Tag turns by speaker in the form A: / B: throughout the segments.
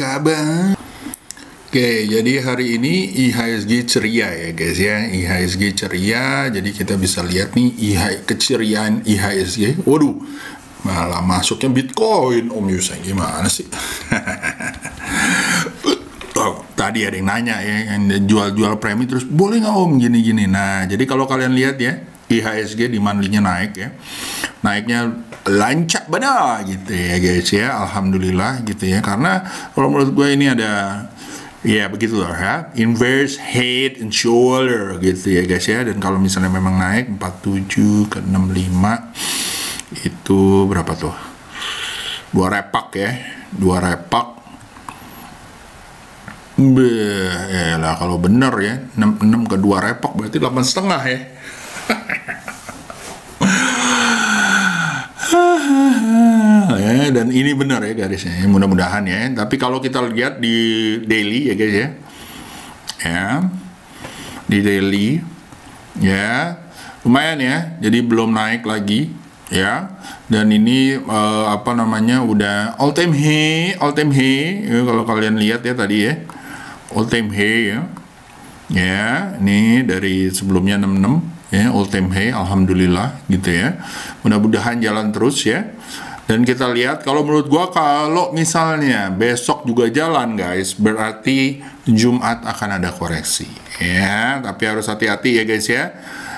A: kabar? Oke, jadi hari ini IHSG ceria ya guys ya. IHSG ceria, jadi kita bisa lihat nih keceriaan IHSG. Waduh, malah masuknya Bitcoin Om Yusa, gimana sih? Oh, tadi ada yang nanya ya, yang jual-jual premi terus boleh nggak Om gini-gini. Nah, jadi kalau kalian lihat ya, IHSG di monthly-nya naik ya, naiknya lancak benar gitu ya guys ya, alhamdulillah gitu ya. Karena kalau menurut gue ini ada ya begitu loh ya, inverse head and shoulder gitu ya guys ya. Dan kalau misalnya memang naik 47 ke 65 itu berapa tuh, 2 repak ya, 2 repak. Ya lah, kalau bener ya 66 ke 2 repak berarti 8,5 ya. Ya, dan ini benar ya garisnya, mudah-mudahan ya. Tapi kalau kita lihat di daily ya guys ya, di daily ya lumayan ya, jadi belum naik lagi ya. Dan ini apa namanya, udah all time high ya, kalau kalian lihat ya tadi ya, all time high ya, ini dari sebelumnya 66 ya, all time high, alhamdulillah gitu ya. Mudah-mudahan jalan terus ya. Dan kita lihat, kalau menurut gua kalau misalnya besok juga jalan guys, berarti Jumat akan ada koreksi ya. Tapi harus hati-hati ya guys ya,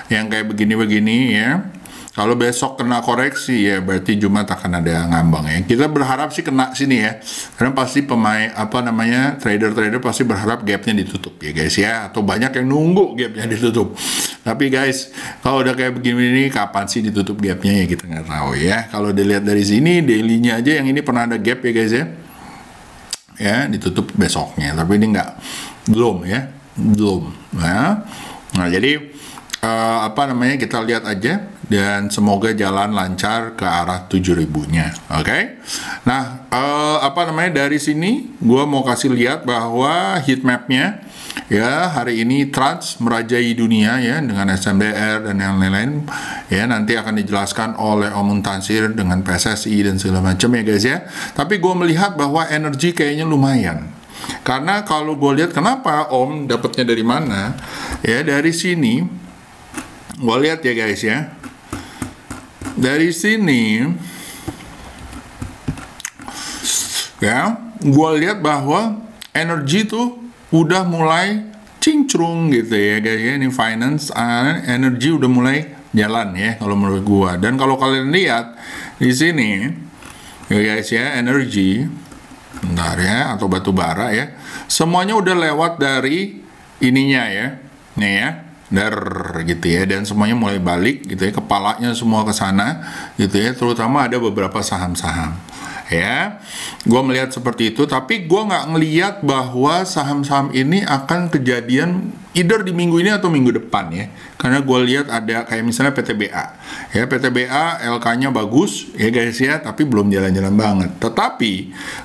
A: yang kayak begini-begini ya. Kalau besok kena koreksi ya, berarti Jumat akan ada ngambang ya. Kita berharap sih kena sini ya, karena pasti pemain apa namanya, trader-trader pasti berharap gapnya ditutup ya guys ya, atau banyak yang nunggu gapnya ditutup. Tapi guys, kalau udah kayak begini, kapan sih ditutup gapnya ya, kita nggak tahu ya. Kalau dilihat dari sini, daily-nya aja yang ini pernah ada gap ya guys ya, ditutup besoknya. Tapi ini belum ya, belum. Nah jadi apa namanya, kita lihat aja dan semoga jalan lancar ke arah 7.000-nya. Oke. Nah, apa namanya, dari sini gua mau kasih lihat bahwa heat map-nya ya, hari ini Trans merajai dunia ya dengan SMDR dan yang lain-lain ya, nanti akan dijelaskan oleh Om Muntansir dengan PSSI dan segala macam ya guys ya. Tapi gua melihat bahwa energi kayaknya lumayan. Karena kalau gue lihat, kenapa Om dapatnya dari mana? Ya, dari sini gue lihat ya guys ya, dari sini ya, gue lihat bahwa energi tuh udah mulai cincrung gitu ya guys ya. Ini finance energi udah mulai jalan ya kalau menurut gue. Dan kalau kalian lihat di sini ya guys ya, energi bentar ya, atau batu bara ya, semuanya udah lewat dari ininya ya, nih ya, gitu ya, dan semuanya mulai balik gitu ya, kepalanya semua ke sana gitu ya, terutama ada beberapa saham-saham ya. Gue melihat seperti itu, tapi gue nggak ngelihat bahwa saham-saham ini akan kejadian either di minggu ini atau minggu depan ya, karena gue lihat ada kayak misalnya PTBA ya, PTBA LK-nya bagus ya guys ya, tapi belum jalan-jalan banget. Tetapi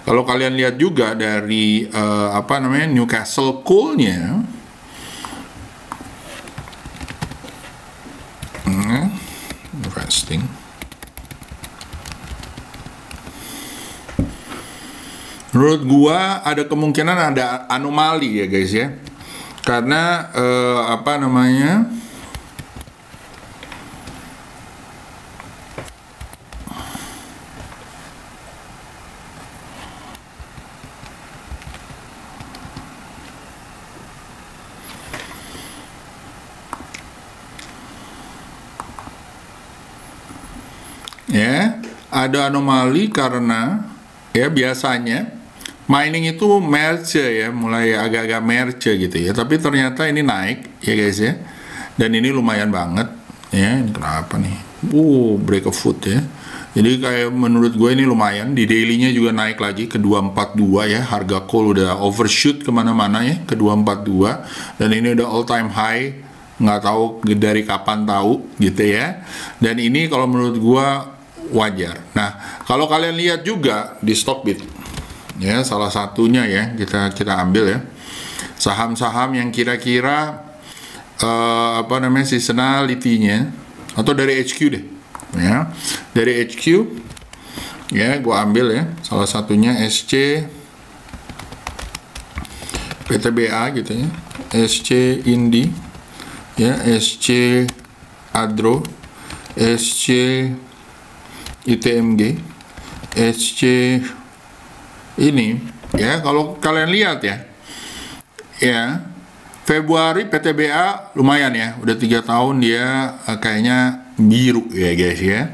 A: kalau kalian lihat juga dari apa namanya, Newcastle Coal-nya, investing, menurut gua ada kemungkinan ada anomali ya guys ya, karena apa namanya, ya ada anomali karena ya biasanya mining itu merge ya, mulai agak-agak merge gitu ya, tapi ternyata ini naik ya guys ya, dan ini lumayan banget ya. Ini kenapa nih, break a foot ya, jadi kayak menurut gue ini lumayan. Di daily-nya juga naik lagi ke 242 ya, harga coal udah overshoot kemana-mana ya ke 242, dan ini udah all time high, nggak tahu dari kapan tahu gitu ya. Dan ini kalau menurut gue wajar. Nah, kalau kalian lihat juga di Stockbit ya, salah satunya ya, kita ambil ya saham-saham yang kira-kira apa namanya, seasonality-nya, atau dari HQ deh ya, dari HQ ya, gua ambil ya, salah satunya SC PTBA gitu ya, SC Indi, ya, SC Adro, SC ITMG, SC ini, ya, kalau kalian lihat ya, Februari PTBA lumayan ya, udah 3 tahun dia kayaknya biru ya guys ya.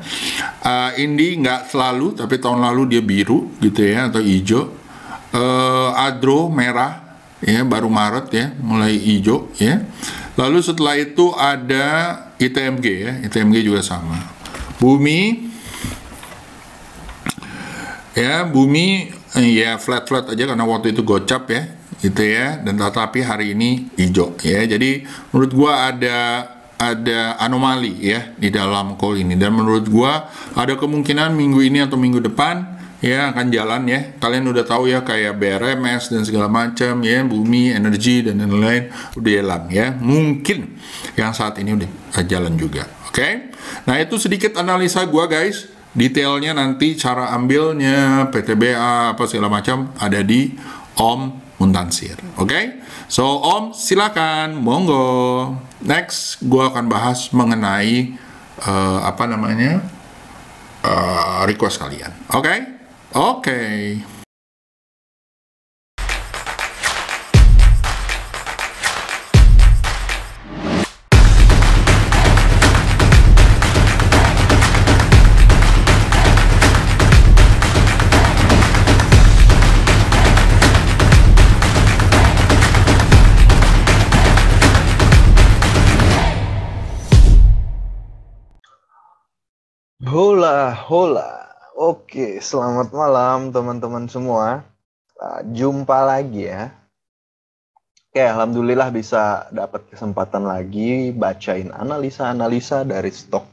A: Indi nggak selalu, tapi tahun lalu dia biru gitu ya, atau hijau. Adro merah ya, baru Maret ya mulai hijau ya. Lalu setelah itu ada ITMG ya, ITMG juga sama. Bumi ya, Bumi ya flat aja karena waktu itu gocap ya gitu ya, dan tetapi hari ini hijau ya. Jadi menurut gua ada anomali ya di dalam call ini, dan menurut gua ada kemungkinan minggu ini atau minggu depan ya akan jalan ya. Kalian udah tahu ya, kayak BRMS dan segala macam ya, Bumi Energi dan lain-lain udah jalan ya. Mungkin yang saat ini udah jalan juga. Oke. Nah, itu sedikit analisa gua guys. Detailnya nanti cara ambilnya, PTBA apa segala macam ada di Om Muntansir. Oke. So Om silakan, monggo. Next gua akan bahas mengenai request kalian. Oke. Oke.
B: Hola, hola. Oke, selamat malam teman-teman semua. Jumpa lagi ya. Oke, alhamdulillah bisa dapat kesempatan lagi bacain analisa-analisa dari stock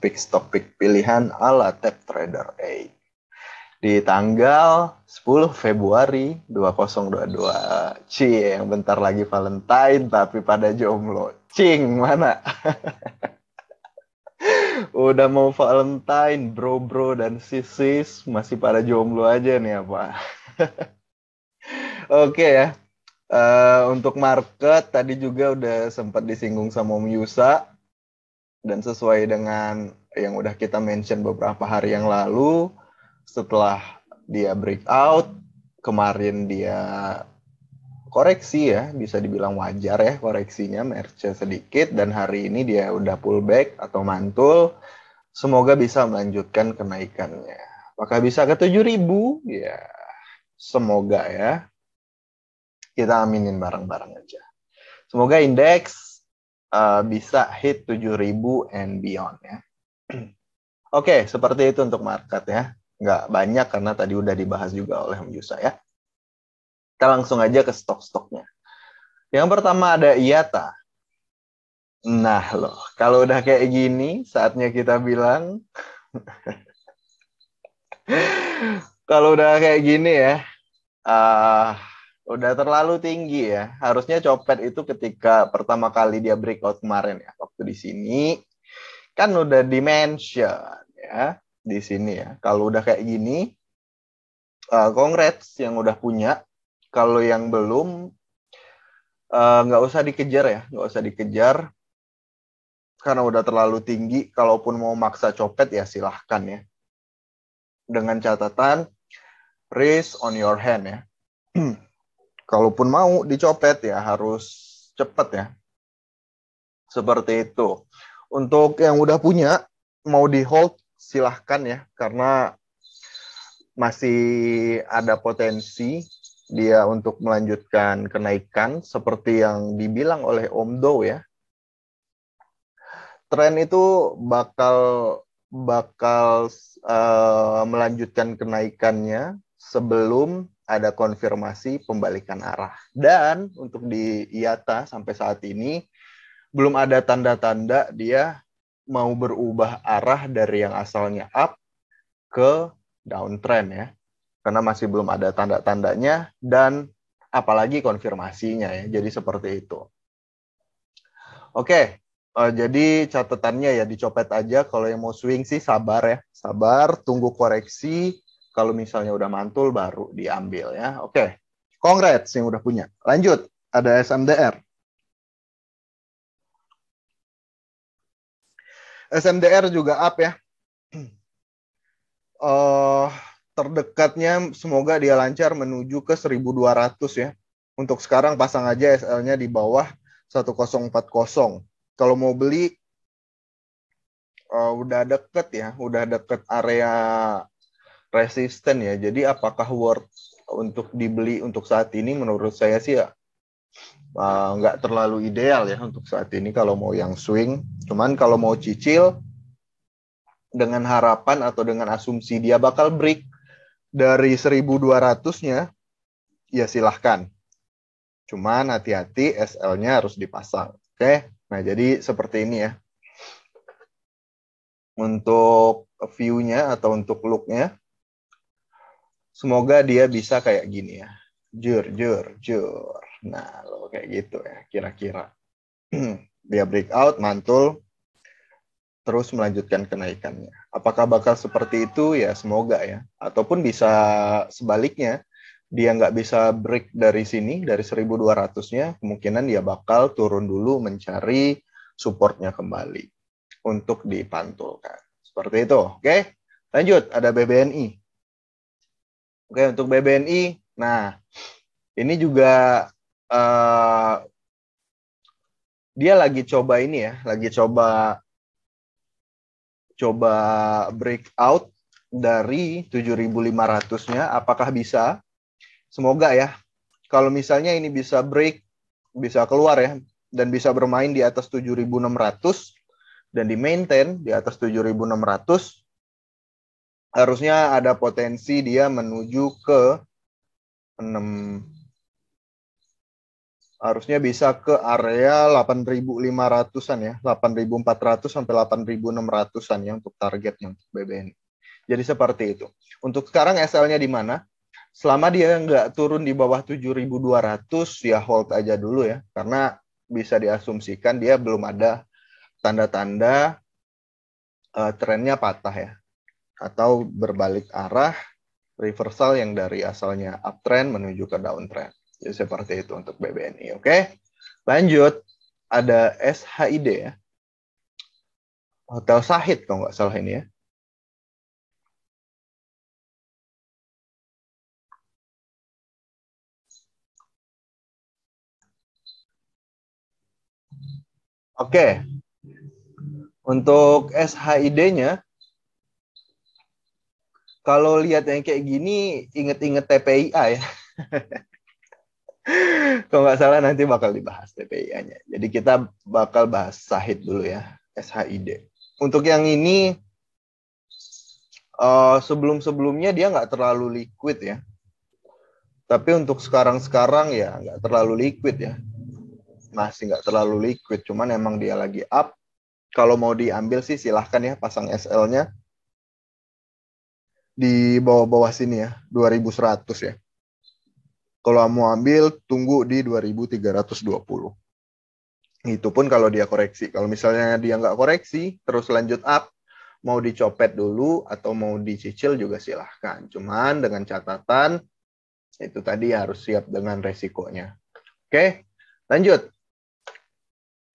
B: pick pilihan ala Tap Trader 8. Di tanggal 10 Februari 2022. Yang bentar lagi Valentine tapi pada jomblo. Mana? Udah mau Valentine, bro dan sis masih pada jomblo aja nih apa? Oke ya. Untuk market tadi juga udah sempat disinggung sama Om Yusa, dan sesuai dengan yang udah kita mention beberapa hari yang lalu, setelah dia breakout kemarin dia koreksi ya, bisa dibilang wajar ya koreksinya, merge sedikit, dan hari ini dia udah pullback atau mantul. Semoga bisa melanjutkan kenaikannya. Apakah bisa ke 7.000? Ya, semoga ya. Kita aminin bareng-bareng aja. Semoga indeks bisa hit 7.000 and beyond ya. Oke, seperti itu untuk market ya. Nggak banyak karena tadi udah dibahas juga oleh Om Yusa ya. Kita langsung aja ke stok-stoknya. Yang pertama ada IATA. Nah loh, kalau udah kayak gini, saatnya kita bilang, kalau udah kayak gini ya, udah terlalu tinggi ya. Harusnya copet itu ketika pertama kali dia breakout kemarin ya. Waktu di sini, kan udah di-mention ya, di sini ya. Kalau udah kayak gini, congrats yang udah punya. Kalau yang belum, nggak usah dikejar ya, nggak usah dikejar. Karena udah terlalu tinggi, kalaupun mau maksa copet ya silahkan ya. Dengan catatan, risk on your hand ya. Kalaupun mau dicopet ya harus cepet ya. Seperti itu. Untuk yang udah punya, mau di hold silahkan ya. Karena masih ada potensi dia untuk melanjutkan kenaikan seperti yang dibilang oleh Om Do ya. Tren itu bakal melanjutkan kenaikannya sebelum ada konfirmasi pembalikan arah. Dan untuk di IATA sampai saat ini belum ada tanda-tanda dia mau berubah arah dari yang asalnya up ke downtrend ya. Karena masih belum ada tanda-tandanya dan apalagi konfirmasinya ya. Jadi seperti itu. Oke. Jadi catatannya ya dicopet aja. Kalau yang mau swing sih sabar ya. Sabar, tunggu koreksi. Kalau misalnya udah mantul baru diambil ya. Oke. Congrats yang udah punya. Lanjut. ada SMDR. SMDR juga up ya. Terdekatnya semoga dia lancar menuju ke 1200 ya. Untuk sekarang pasang aja SL-nya di bawah 1040. Kalau mau beli udah deket ya, udah deket area resisten ya. Jadi apakah worth untuk dibeli untuk saat ini? Menurut saya sih ya nggak terlalu ideal ya untuk saat ini kalau mau yang swing. Cuman kalau mau cicil dengan harapan atau dengan asumsi dia bakal break dari 1200-nya, ya silahkan. Cuman hati-hati SL-nya harus dipasang. Oke, nah jadi seperti ini ya. Untuk view-nya atau untuk look-nya, semoga dia bisa kayak gini ya. Jur, jur, jur. Nah, kayak gitu ya, kira-kira. Dia breakout, mantul, terus melanjutkan kenaikannya. Apakah bakal seperti itu? Ya, semoga ya. Ataupun bisa sebaliknya, dia nggak bisa break dari sini, dari 1200-nya, kemungkinan dia bakal turun dulu mencari supportnya kembali untuk dipantulkan. Seperti itu. Oke, lanjut. Ada BBNI. Oke, untuk BBNI, nah, ini juga dia lagi coba ini ya, lagi coba breakout dari 7.500-nya. Apakah bisa? Semoga ya. Kalau misalnya ini bisa break, bisa keluar ya, dan bisa bermain di atas 7.600 dan di maintain di atas 7.600, harusnya ada potensi dia menuju ke 6, harusnya bisa ke area 8.500-an ya, 8.400 sampai 8.600-an ya untuk targetnya untuk BBNI. Jadi seperti itu. Untuk sekarang SL-nya di mana? Selama dia nggak turun di bawah 7.200, ya hold aja dulu ya. Karena bisa diasumsikan dia belum ada tanda-tanda trennya patah ya. Atau berbalik arah, reversal yang dari asalnya uptrend menuju ke downtrend. Jadi seperti itu untuk BBNI. Oke, lanjut. Ada SHID ya. Hotel Sahid kalau nggak salah ini ya. Oke, untuk SHID-nya, kalau lihat yang kayak gini, inget-inget TPIA ya. Kalau nggak salah nanti bakal dibahas TPIA-nya. Jadi kita bakal bahas Sahid dulu ya, SHID. Untuk yang ini, sebelum-sebelumnya dia nggak terlalu liquid ya. Tapi untuk sekarang-sekarang ya nggak terlalu liquid ya. Masih nggak terlalu liquid, cuman emang dia lagi up. Kalau mau diambil sih silahkan ya, pasang SL-nya di bawah-bawah sini ya, 2100 ya. Kalau mau ambil, tunggu di 2320. Itu pun kalau dia koreksi. Kalau misalnya dia nggak koreksi, terus lanjut up, mau dicopet dulu atau mau dicicil juga silahkan. Cuman dengan catatan, itu tadi harus siap dengan resikonya. Oke, lanjut.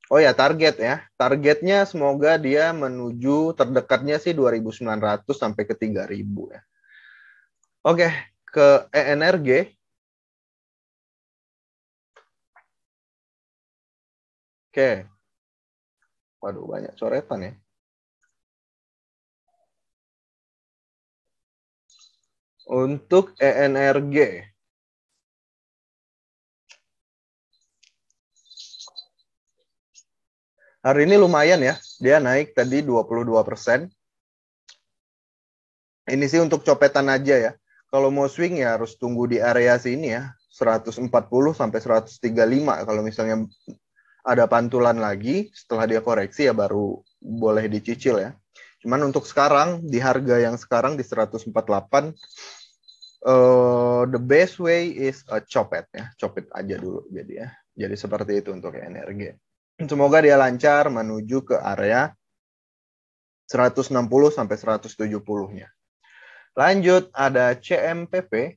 B: Oh ya, target ya. Targetnya semoga dia menuju terdekatnya sih 2.900 sampai ke 3.000 ya. Oke, ke ENRG. Oke. Waduh, banyak coretan ya. Untuk ENRG. Hari ini lumayan ya. Dia naik tadi 22%. Ini sih untuk copetan aja ya. Kalau mau swing ya harus tunggu di area sini ya. 140 sampai 135 kalau misalnya ada pantulan lagi setelah dia koreksi ya baru boleh dicicil ya. Cuman untuk sekarang di harga yang sekarang di 148 the best way is a copet ya. Copet aja dulu jadi ya. Jadi seperti itu untuk energi. Semoga dia lancar menuju ke area 160 sampai 170-nya. Lanjut ada CMPP.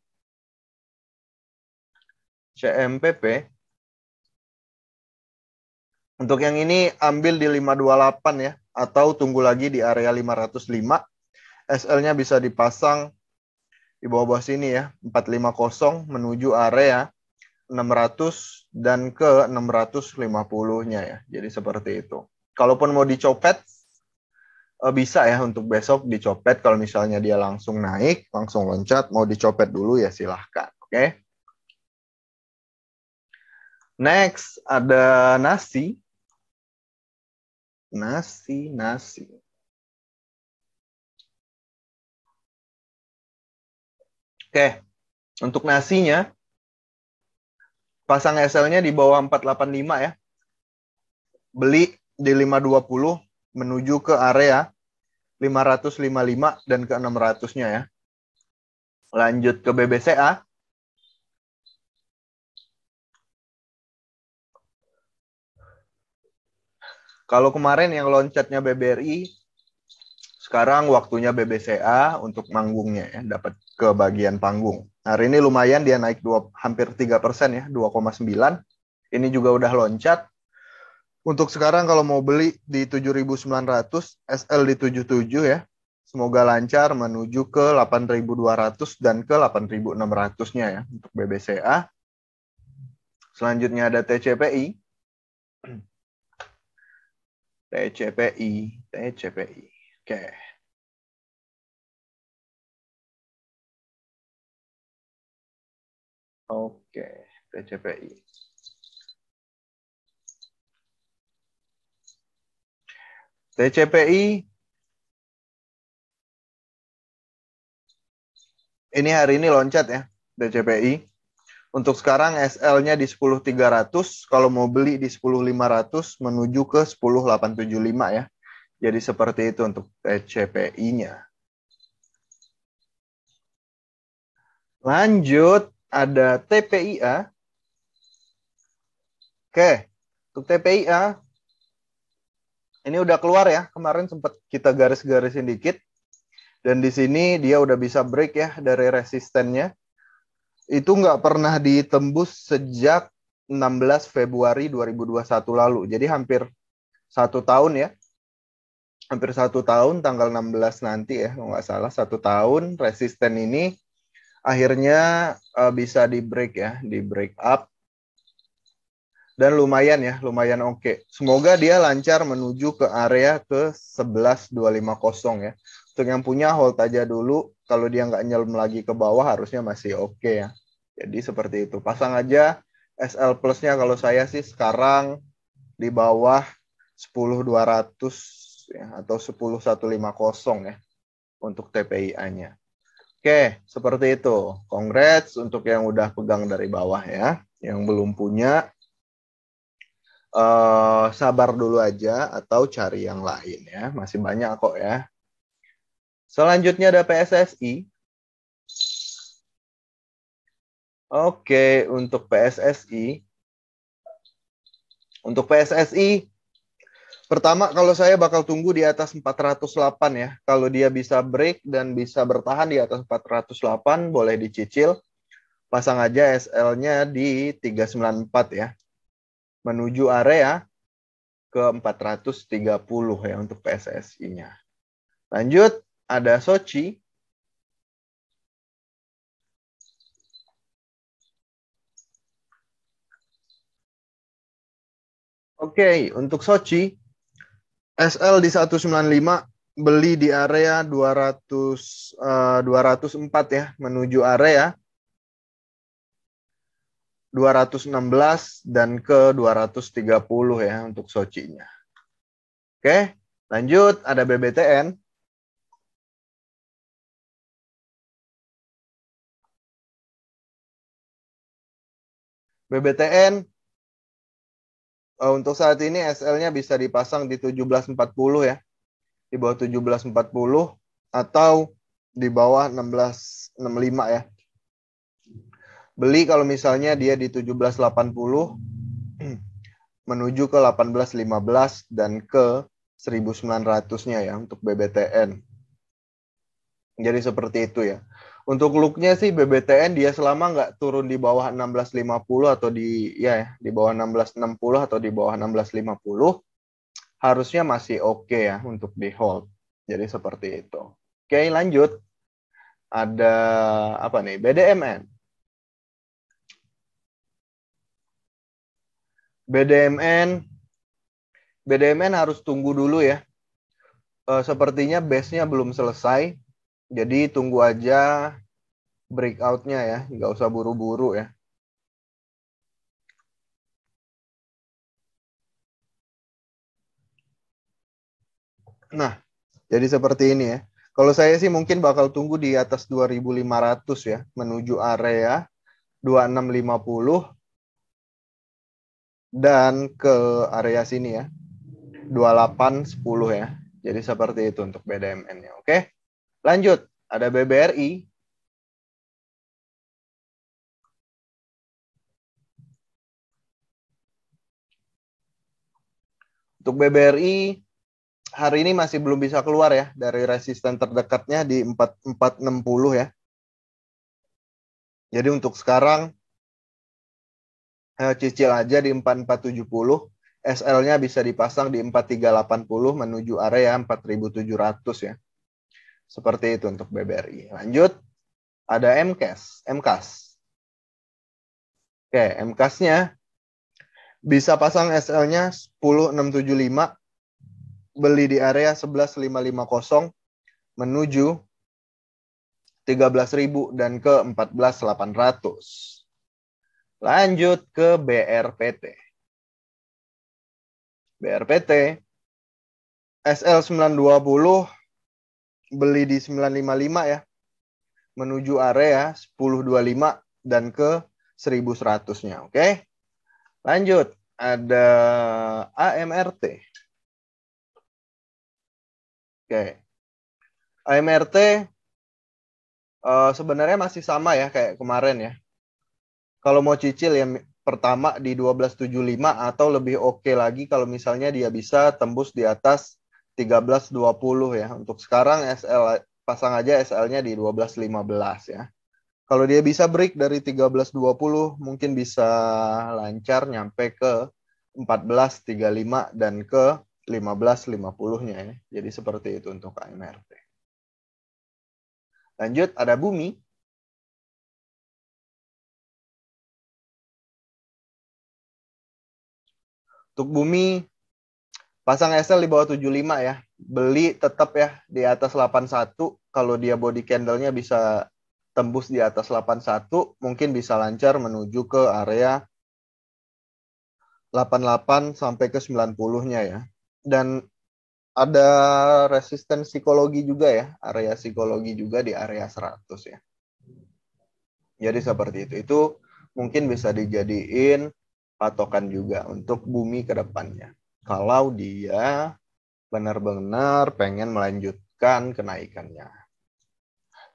B: CMPP Untuk yang ini ambil di 528 ya, atau tunggu lagi di area 505. SL-nya bisa dipasang di bawah-bawah sini ya, 450 menuju area 600 dan ke 650-nya ya. Jadi seperti itu. Kalaupun mau dicopet, bisa ya untuk besok dicopet. Kalau misalnya dia langsung naik, langsung loncat, mau dicopet dulu ya silahkan. Oke. Next, ada nasi. Nasi. Oke, untuk nasinya, pasang SL-nya di bawah 485 ya. Beli di 520 menuju ke area 555 dan ke 600-nya ya. Lanjut ke BBCA. Kalau kemarin yang loncatnya BBRI, sekarang waktunya BBCA untuk manggungnya ya, dapat ke bagian panggung. Hari ini lumayan dia naik hampir 3% ya, 2,9. Ini juga udah loncat. Untuk sekarang kalau mau beli di 7.900, SL di 77 ya. Semoga lancar menuju ke 8.200 dan ke 8.600-nya ya untuk BBCA. Selanjutnya ada TCPI. TCPI. Oke. Oke, TCPI. TCPI ini hari ini loncat ya, TCPI. Untuk sekarang SL-nya di 10.300, kalau mau beli di 10.500 menuju ke 10.875 ya. Jadi seperti itu untuk TCPI-nya. Lanjut, ada TPIA. Oke, untuk TPIA, ini udah keluar ya. Kemarin sempat kita garis-garisin dikit. Dan di sini dia udah bisa break ya dari resistennya. Itu nggak pernah ditembus sejak 16 Februari 2021 lalu. Jadi hampir 1 tahun ya. Hampir 1 tahun, tanggal 16 nanti ya, kalau nggak salah. 1 tahun resisten ini akhirnya bisa di break ya, di break up. Dan lumayan ya, lumayan oke. Semoga dia lancar menuju ke area ke 11.250 ya. Untuk yang punya hold aja dulu. Kalau dia nggak nyelem lagi ke bawah harusnya masih oke ya. Jadi seperti itu. Pasang aja SL Plus-nya kalau saya sih sekarang di bawah 10.200 ya, atau 10.150 ya untuk TPIA-nya. Oke, seperti itu. Congrats untuk yang udah pegang dari bawah ya. Yang belum punya, sabar dulu aja atau cari yang lain ya. Masih banyak kok ya. Selanjutnya ada PSSI. Oke, untuk PSSI. Untuk PSSI, pertama kalau saya bakal tunggu di atas 408 ya. Kalau dia bisa break dan bisa bertahan di atas 408, boleh dicicil. Pasang aja SL-nya di 394 ya. Menuju area ke 430 ya untuk PSSI-nya. Lanjut, ada Sochi. Oke, untuk Sochi, SL di 195, beli di area 204 ya, menuju area 216 dan ke 230 ya untuk Sochi-nya. Oke, lanjut ada BBTN. BBTN untuk saat ini SL-nya bisa dipasang di 1740 ya. Di bawah 1740 atau di bawah 1665 ya. Beli kalau misalnya dia di 1780 menuju ke 1815 dan ke 1900-nya ya untuk BBTN. Jadi seperti itu ya. Untuk looknya sih BBTN dia selama nggak turun di bawah 1650 atau di bawah 1660 atau di bawah 1650 harusnya masih oke ya untuk di hold. Jadi seperti itu. Oke, lanjut. Ada apa nih? BDMN. BDMN harus tunggu dulu ya. Sepertinya base-nya belum selesai. Jadi tunggu aja breakout-nya ya. Nggak usah buru-buru ya. Nah, jadi seperti ini ya. Kalau saya sih mungkin bakal tunggu di atas 2.500 ya. Menuju area 2650 dan ke area sini ya. 2810 ya. Jadi seperti itu untuk BDMN-nya. Oke. Lanjut, ada BBRI. Untuk BBRI hari ini masih belum bisa keluar ya dari resisten terdekatnya di 4460 ya. Jadi untuk sekarang cicil aja di 4470. SL-nya bisa dipasang di 4380 menuju area 4700 ya. Seperti itu untuk BBRI. Lanjut, ada MCAS. Oke, MCAS-nya bisa pasang SL-nya 10675, beli di area 11550 menuju 13.000 dan ke 14.800. Lanjut ke BRPT. SL 920 beli di 955 ya. Menuju area 1025 dan ke 1100-nya. Oke. Lanjut, ada AMRT. Oke. AMRT sebenarnya masih sama ya kayak kemarin ya. Kalau mau cicil ya pertama di 1275 atau lebih oke lagi kalau misalnya dia bisa tembus di atas 1320 ya. Untuk sekarang SL pasang aja SL-nya di 1215 ya. Kalau dia bisa break dari 1320 mungkin bisa lancar nyampe ke 1435 dan ke 1550-nya ya. Jadi seperti itu untuk AMRT. Lanjut ada Bumi. Untuk Bumi pasang SL di bawah 75 ya. Beli tetap ya di atas 81. Kalau dia body candle-nya bisa tembus di atas 81, mungkin bisa lancar menuju ke area 88 sampai ke 90-nya ya. Dan ada resisten psikologi juga ya, area psikologi juga di area 100 ya. Jadi seperti itu. Itu mungkin bisa dijadiin patokan juga untuk Bumi ke depannya. Kalau dia benar-benar pengen melanjutkan kenaikannya.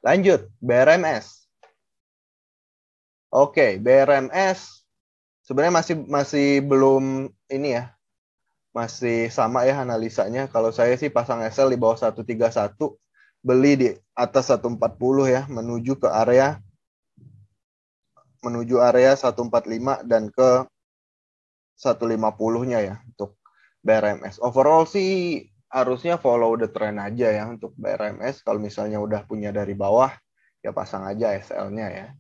B: Lanjut, BRMS. Oke, BRMS sebenarnya masih belum ini ya. Masih sama ya analisanya. Kalau saya sih pasang SL di bawah 131, beli di atas 140 ya, menuju area 145 dan ke 150-nya ya untuk BRMS. Overall sih harusnya follow the trend aja ya untuk BRMS. Kalau misalnya udah punya dari bawah, ya pasang aja SL-nya ya.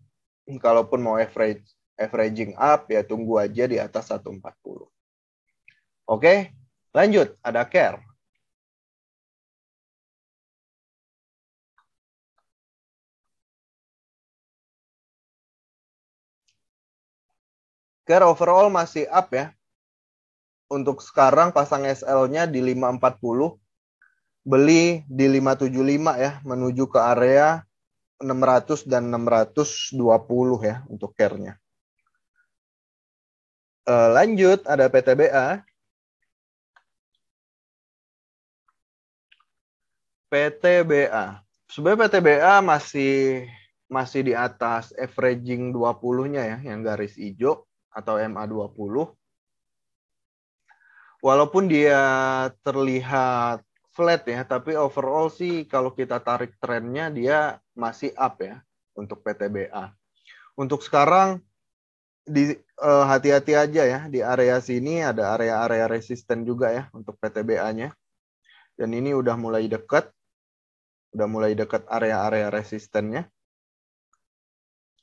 B: Kalaupun mau averaging up, ya tunggu aja di atas 140. Oke, lanjut. Ada CARE. CARE overall masih up ya. Untuk sekarang pasang SL-nya di 540, beli di 575 ya, menuju ke area 600 dan 620 ya untuk CARE-nya. Lanjut, ada PTBA. Sebenarnya PTBA masih di atas averaging 20-nya ya, yang garis hijau atau MA20. Walaupun dia terlihat flat ya, tapi overall sih kalau kita tarik trennya dia masih up ya. untuk PTBA. Untuk sekarang hati-hati aja ya, di area sini ada area-area resisten juga ya untuk PTBA-nya. Dan ini udah mulai dekat area-area resistennya.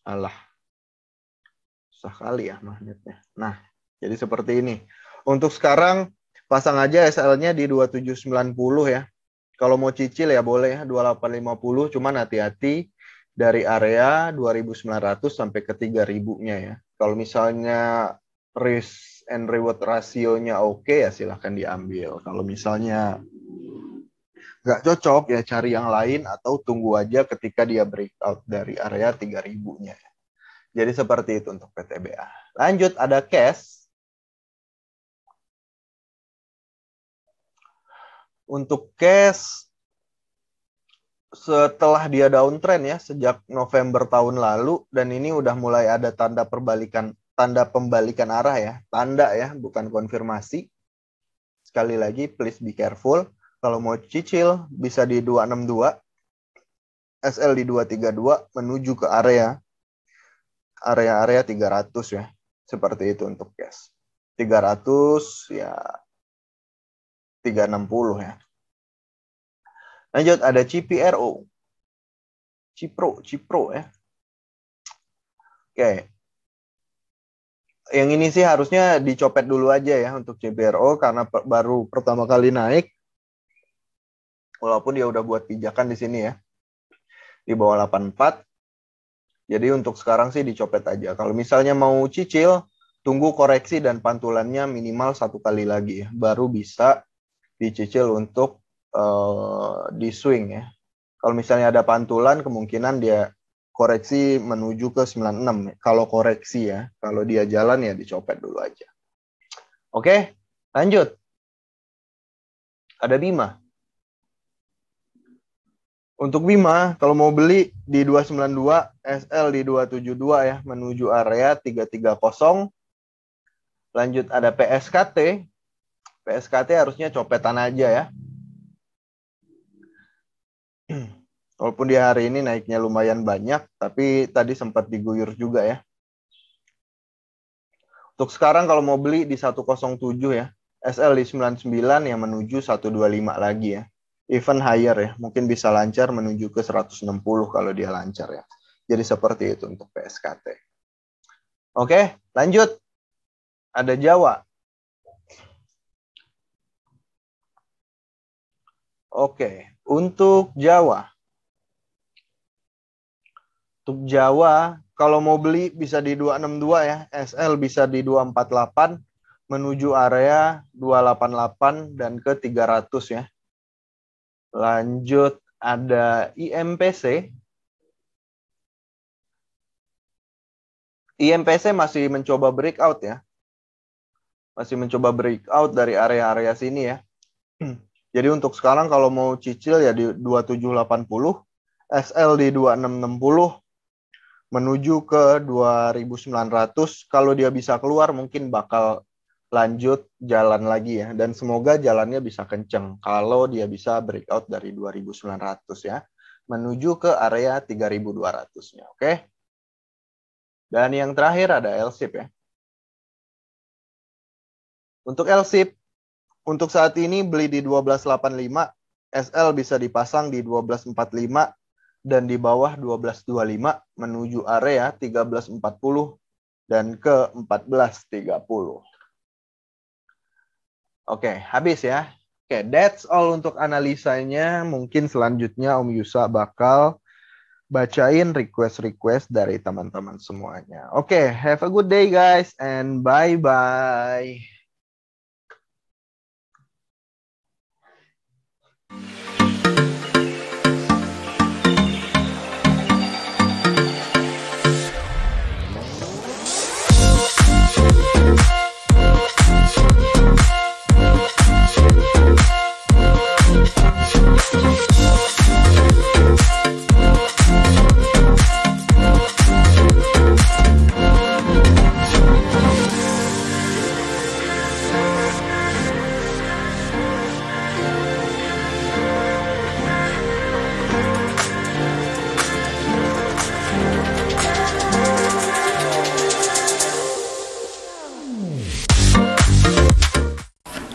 B: Alah, susah kali ya magnetnya. Nah, jadi seperti ini. Untuk sekarang pasang aja SL-nya di 2790 ya. Kalau mau cicil ya boleh ya 2850, cuman hati-hati dari area 2900 sampai ke 3000-nya ya. Kalau misalnya risk and reward rasionya oke ya silahkan diambil. Kalau misalnya nggak cocok ya cari yang lain atau tunggu aja ketika dia breakout dari area 3000-nya. Jadi seperti itu untuk PTBA. Lanjut ada cash. Untuk cash setelah dia downtrend ya sejak November tahun lalu dan ini udah mulai ada tanda pembalikan arah ya. Tanda ya, bukan konfirmasi. Sekali lagi please be careful. Kalau mau cicil bisa di 262, SL di 232 menuju ke area 300 ya. Seperti itu untuk cash. 300 ya 360 ya. Lanjut ada CPRO. Cipro ya. Oke. Yang ini sih harusnya dicopet dulu aja ya untuk CPRO karena baru pertama kali naik. Walaupun dia udah buat pijakan di sini ya. Di bawah 84. Jadi untuk sekarang sih dicopet aja. Kalau misalnya mau cicil, tunggu koreksi dan pantulannya minimal 1 kali lagi ya. Baru bisa dicicil untuk di swing ya. Kalau misalnya ada pantulan, kemungkinan dia koreksi menuju ke 96. Kalau koreksi ya, kalau dia jalan ya dicopet dulu aja. Oke, lanjut. Ada Bima. Untuk Bima, kalau mau beli di 292, SL di 272 ya, menuju area 330. Lanjut ada PSKT. PSKT harusnya copetan aja ya. Walaupun di hari ini naiknya lumayan banyak, tapi tadi sempat diguyur juga ya. Untuk sekarang kalau mau beli di 107 ya, SL di 99 yang menuju 125 lagi ya. Even higher ya, mungkin bisa lancar menuju ke 160 kalau dia lancar ya. Jadi seperti itu untuk PSKT. Oke, lanjut. Ada Jawa. Oke, untuk Jawa. Untuk Jawa, kalau mau beli bisa di 262 ya. SL bisa di 248 menuju area 288 dan ke 300 ya. Lanjut ada IMPC. IMPC masih mencoba breakout ya. Masih mencoba breakout dari area-area sini ya. Jadi untuk sekarang kalau mau cicil ya di 2780, SL di 2660 menuju ke 2900. Kalau dia bisa keluar mungkin bakal lanjut jalan lagi ya. Dan semoga jalannya bisa kenceng kalau dia bisa breakout dari 2900 ya. Menuju ke area 3200-nya. Oke. Dan yang terakhir ada LSIP ya. Untuk LSIP, untuk saat ini beli di 1285, SL bisa dipasang di 1245 dan di bawah 1225 menuju area 1340 dan ke 1430. Oke, habis ya. Oke, that's all untuk analisanya. Mungkin selanjutnya Om Yusa bakal bacain request-request dari teman-teman semuanya. Oke, have a good day guys and bye-bye.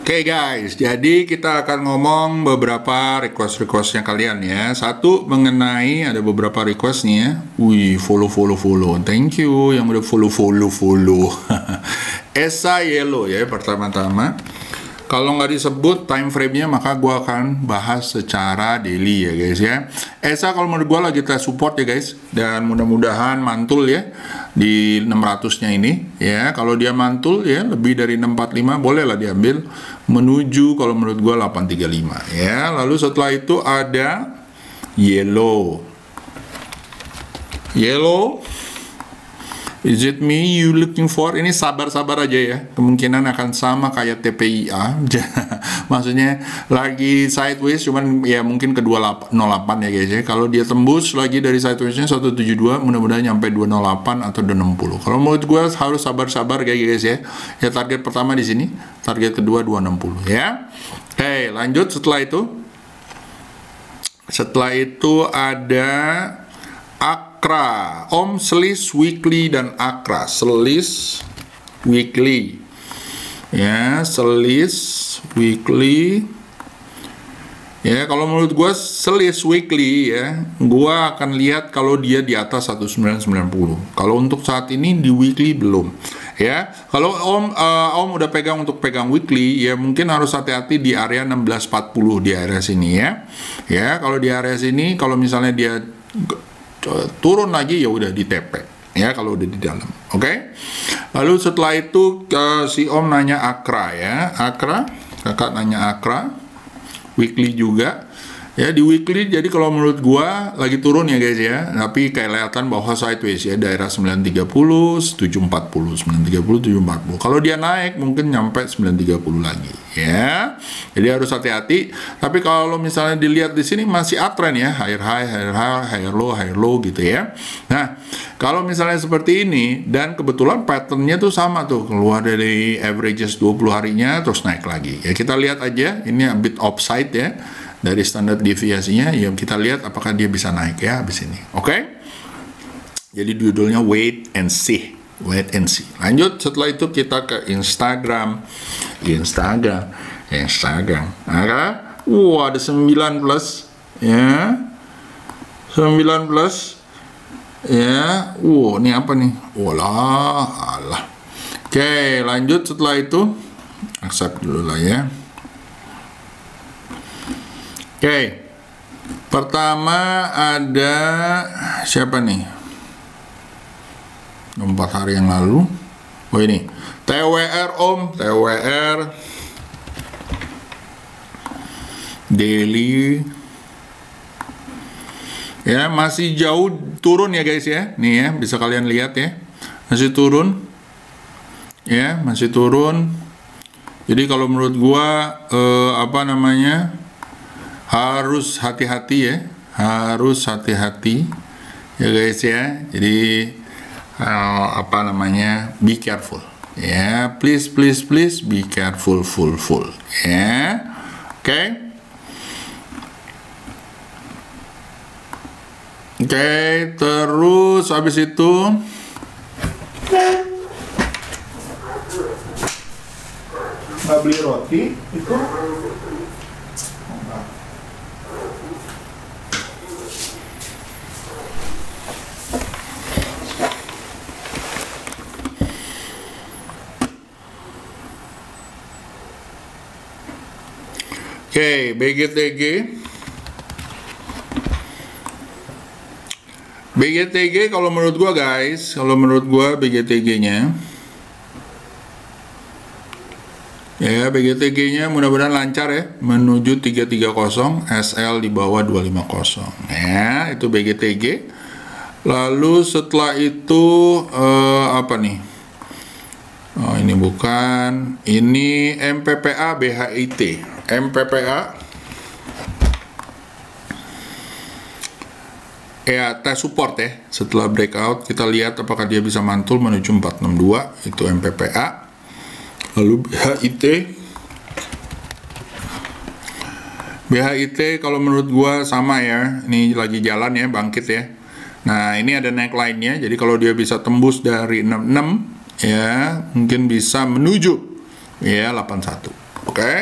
A: Oke guys, jadi kita akan ngomong beberapa request-requestnya kalian ya. Satu, mengenai ada beberapa request nih ya. Wih, follow. Thank you yang udah follow. Esa Yellow ya pertama-tama. Kalau nggak disebut time frame-nya, maka gue akan bahas secara daily ya guys ya. Esa kalau menurut gue lagi kita support ya guys. Dan mudah-mudahan mantul ya di 600-nya ini ya. Kalau dia mantul ya lebih dari 645 bolehlah diambil menuju kalau menurut gue 835 ya. Lalu setelah itu ada Yellow. Is it me you looking for? Ini sabar-sabar aja ya. Kemungkinan akan sama kayak TPIA. Maksudnya lagi sideways, cuman ya mungkin ke 208 ya guys ya. Kalau dia tembus lagi dari sidewaysnya 172, mudah-mudahan nyampe 208 atau 260. Kalau menurut gue harus sabar-sabar guys ya. Ya target pertama di sini, target kedua 260 ya. Oke, lanjut setelah itu. Setelah itu ada Akra, Om Selis Weekly dan Akra Selis Weekly ya, Selis Weekly ya. Kalau menurut gue Selis Weekly ya, gue akan lihat kalau dia di atas 1990. Kalau untuk saat ini di weekly belum ya. Kalau Om udah pegang untuk pegang weekly ya, mungkin harus hati-hati di area 1640 di area sini ya. Ya, kalau di area sini kalau misalnya dia turun lagi ya udah di TP ya kalau udah di dalam. Oke. Lalu setelah itu si Om nanya Akra ya. Akra, kakak nanya Akra weekly juga ya. Di weekly jadi kalau menurut gua lagi turun ya guys ya, tapi kelihatan bahwa sideways ya, daerah 930 740 930 740. Kalau dia naik mungkin nyampe 930 lagi ya. Jadi harus hati-hati. Tapi kalau misalnya dilihat di sini masih uptrend ya, higher high, higher low gitu ya. Nah, kalau misalnya seperti ini dan kebetulan patternnya tuh sama tuh, keluar dari averages 20 harinya terus naik lagi. Ya kita lihat aja, ini a bit offside ya dari standar deviasinya. Ya kita lihat apakah dia bisa naik ya habis ini. Oke? Jadi judulnya wait and see. Lanjut setelah itu kita ke Instagram. Wah, ada 9 plus ya. 9 plus ya. Ini apa nih? Walah. Oke, lanjut setelah itu accept dulu lah ya. Oke. Pertama ada siapa nih? 4 hari yang lalu. Oh ini TWR Om, TWR daily ya, masih jauh turun ya guys ya. Nih ya, bisa kalian lihat ya, masih turun ya, masih turun. Jadi kalau menurut gua harus hati-hati ya, ya guys ya. Jadi be careful ya, please be careful full ya. Oke, terus habis itu nggak beli roti itu. Oke, BGTG kalau menurut gua guys, BGTG-nya ya, BGTG-nya mudah-mudahan lancar ya menuju 330, SL di bawah 250 ya, itu BGTG. Lalu setelah itu apa nih? Oh, ini bukan, ini MPPA BHIT. MPPA ya, tes support ya. Setelah breakout kita lihat apakah dia bisa mantul menuju 462, itu MPPA. Lalu BHIT kalau menurut gua sama ya, ini lagi jalan ya, bangkit ya. Nah, ini ada neckline-nya. Jadi kalau dia bisa tembus dari 66 ya, mungkin bisa menuju ya 81. Oke.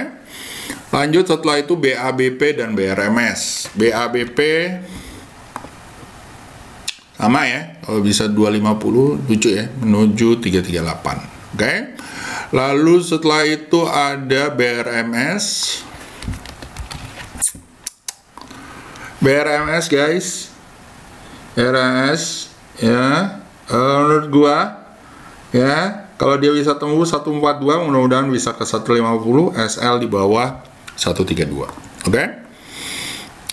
A: Lanjut setelah itu BABP dan BRMS. BABP sama ya, kalau bisa 250 lucu ya, menuju 338. Oke. Lalu setelah itu ada BRMS. BRMS guys. BRMS ya, menurut gua ya, kalau dia bisa tembus 142, mudah-mudahan bisa ke 150, SL di bawah 132. Oke.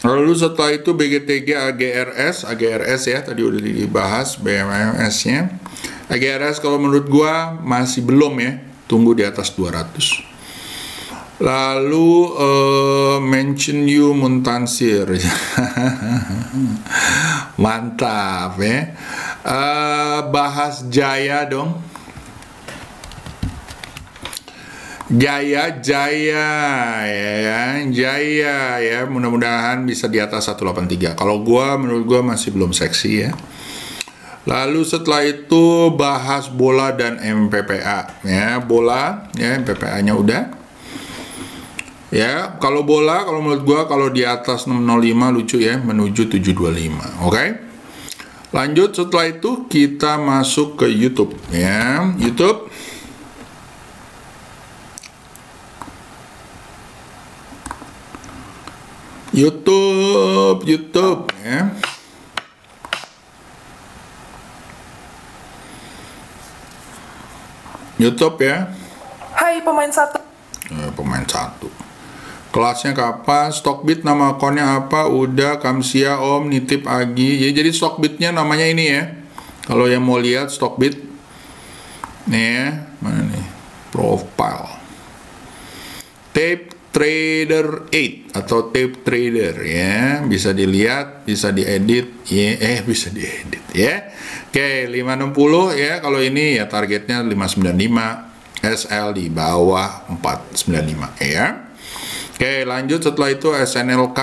A: Lalu setelah itu BGTG AGRS ya, tadi udah dibahas BMMS-nya. AGRS kalau menurut gua masih belum ya, tunggu di atas 200. Lalu mention you Muntansir. Mantap ya. Bahas Jaya dong. Jaya ya, mudah-mudahan bisa di atas 183. Kalau menurut gua masih belum seksi ya. Lalu setelah itu bahas bola dan MPPA ya, bola ya, MPPA-nya udah. Ya, kalau bola kalau menurut gua kalau di atas 605 lucu ya, menuju 725. Oke. Lanjut setelah itu kita masuk ke YouTube ya. YouTube ya. YouTube ya.
C: Hai pemain satu.
A: Pemain satu. Kelasnya kapan? Stockbit nama akunnya apa? Udah, Kamsia Om, nitip Agi. Ya, jadi Stockbitnya namanya ini ya. Kalau yang mau lihat Stockbit, nih ya, mana nih? Profile. Tape Trader 8 atau Tape Trader ya, bisa dilihat, bisa diedit ya, bisa diedit ya. Oke, 560 ya, kalau ini ya targetnya 595, SL di bawah 495 ya. Oke, lanjut setelah itu SNLK.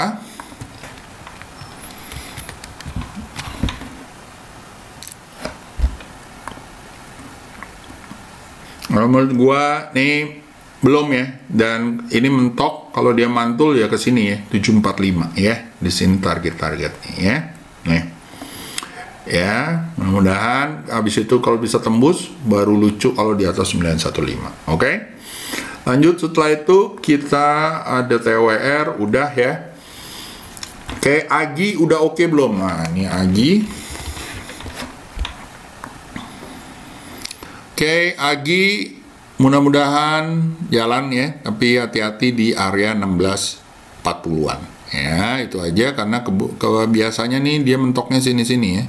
A: Menurut gua nih belum ya, dan ini mentok. Kalau dia mantul ya ke sini ya, 745 ya, di sini target-targetnya ya. Nih ya, mudah-mudahan habis itu kalau bisa tembus baru lucu kalau di atas 915. Oke. Lanjut setelah itu kita ada TWR udah ya. Oke, Agi udah oke belum? Nah, ini Agi. Oke, Agi mudah-mudahan jalan ya, tapi hati-hati di area 1640-an ya, itu aja karena biasanya nih dia mentoknya sini-sini ya,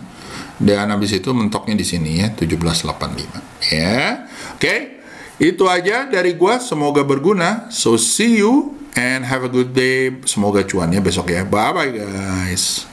A: dan habis itu mentoknya di sini ya, 1785 ya. Oke, itu aja dari gua, semoga berguna. So see you and have a good day, semoga cuannya besok ya. Bye bye guys.